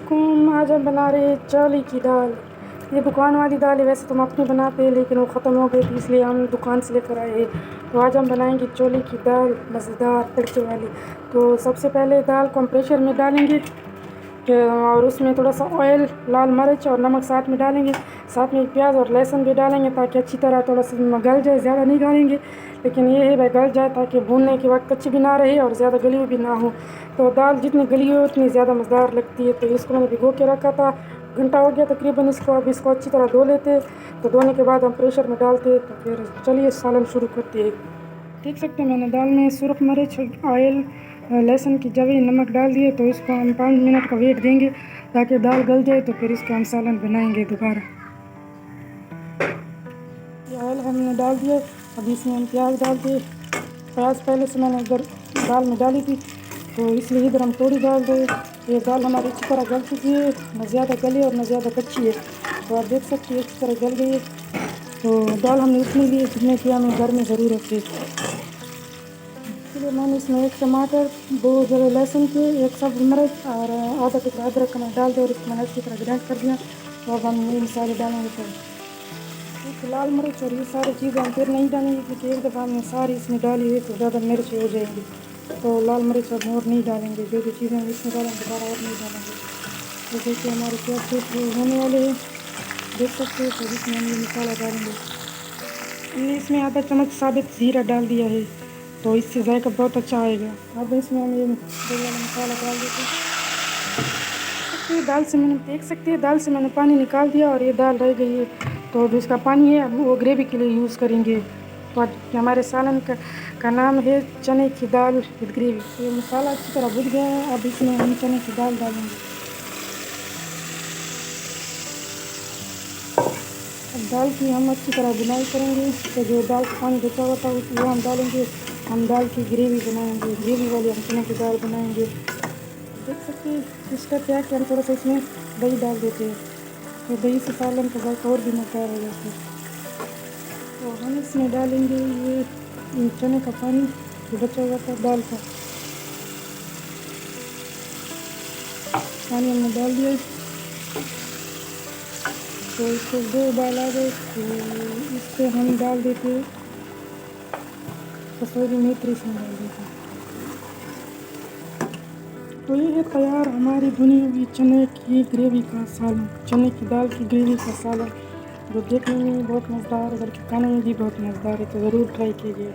अस्सलामुअलैकुम। आज हम बना रहे हैं चौले की दाल। ये दुकान वाली दाल है, वैसे तो हम अपनी बनाते हैं लेकिन वो ख़त्म हो गई थी, इसलिए हम दुकान से लेकर आए हैं। तो आज हम बनाएंगे चौले की दाल मज़ेदार तड़के वाली। तो सबसे पहले दाल को हम प्रेशर में डालेंगे और उसमें थोड़ा सा ऑयल, लाल मिर्च और नमक साथ में डालेंगे। साथ में प्याज और लहसुन भी डालेंगे ताकि अच्छी तरह थोड़ा सा गल जाए। ज़्यादा नहीं डालेंगे लेकिन ये है भाई गल जाए ताकि भूनने के वक्त कच्ची भी ना रहे और ज़्यादा गली हुई भी ना हो। तो दाल जितनी गली हो उतनी ज़्यादा मज़ेदार लगती है। तो इसको मैंने भिगो के रखा था, घंटा हो गया तकरीबन इसको। अब इसको अच्छी तरह धो लेते। तो धोने के बाद हम प्रेशर में डालते। तो फिर चलिए सालन शुरू करते हैं। देख सकते हैं मैंने दाल में सुरख मिर्च, ऑयल, लहसुन की जवी, नमक डाल दिए। तो इसको हम 5 मिनट का वेट देंगे ताकि दाल गल जाए। तो फिर इसका हम सालन बनाएंगे दोबारा। ये ऑयल हमने डाल दिया, अब इसमें हम प्याज डाल दिए। प्याज पहले से मैंने इधर दाल में डाली थी तो इसलिए इधर हम थोड़ी डाल दें। ये दाल हमारी अच्छी तरह गल चुकी है, न ज़्यादा गली और न ज़्यादा कच्ची है। तो आप देख सकते हैं अच्छी तरह गल गई है। तो दाल हमने उतनी ली जितने की हमें घर में ज़रूरत है। इसलिए मैंने इसमें 1 टमाटर, 2 जरे लहसुन के, 1 सब मिर्च और आधा टुकड़ा अदरक का मैं डाल दिया और इसको मैंने अच्छी तरह ग्राइंड कर दिया। तो अब हम ये मसाले डालेंगे। तो लाल मिर्च और ये सारी चीज़ें हम फिर नहीं डालेंगे क्योंकि एक दफ़ा हमने सारी इसमें डाली है तो ज़्यादा मिर्च हो जाएंगी। तो लाल मिर्च अब और नहीं डालेंगे, जो जो चीज़ें इसमें डालेंगे दोबारा और नहीं डालेंगे। जैसे कि हमारे प्याज ठीक होने वाले हैं, देख सकते हैं। तो इसमें हम ये मसाला डालेंगे। हमने इसमें आधा चम्मच साबित ज़ीरा डाल दिया है तो इससे जायका बहुत अच्छा आएगा। अब इसमें हम ये मसाला डाल देते हैं। दाल से मैंने देख सकते हैं दाल से मैंने पानी निकाल दिया और ये दाल रह गई है। तो जो इसका पानी है वो ग्रेवी के लिए यूज़ करेंगे। तो हमारे सालन का नाम है चने की दाल विद ग्रेवी। तो ये मसाला अच्छी तरह भुन गया है। अब इसमें हम चने की दाल डालेंगे। अब दाल की हम अच्छी तरह बुनाई करेंगे। तो जो दाल का पानी बचा हुआ था वो हम डालेंगे। हम दाल की ग्रेवी बनाएंगे, ग्रेवी वाली हम चने की दाल बनाएंगे। देख सकते हैं इस स्टेप पे आके हम थोड़ा सा इसमें दही डाल देते हैं। तो दही से सालन का जायका और भी मज़ेदार हो जाता है। तो हम इसमें डालेंगे ये चने का पानी जो बचा हुआ था दाल का। पानी हमने डाल दिया। तो इसको 2 उबाल आ गए तो इस पर हम डाल देते हैं कसूरी मेथी, इसमें डाल देते हैं। तो ये है तैयार हमारी भुनी हुई चने की ग्रेवी का सालन, चने की दाल की ग्रेवी का सालन, जो देखने में बहुत मज़ेदार है बल्कि खाने में भी बहुत मज़ेदार है। तो ज़रूर ट्राई कीजिए।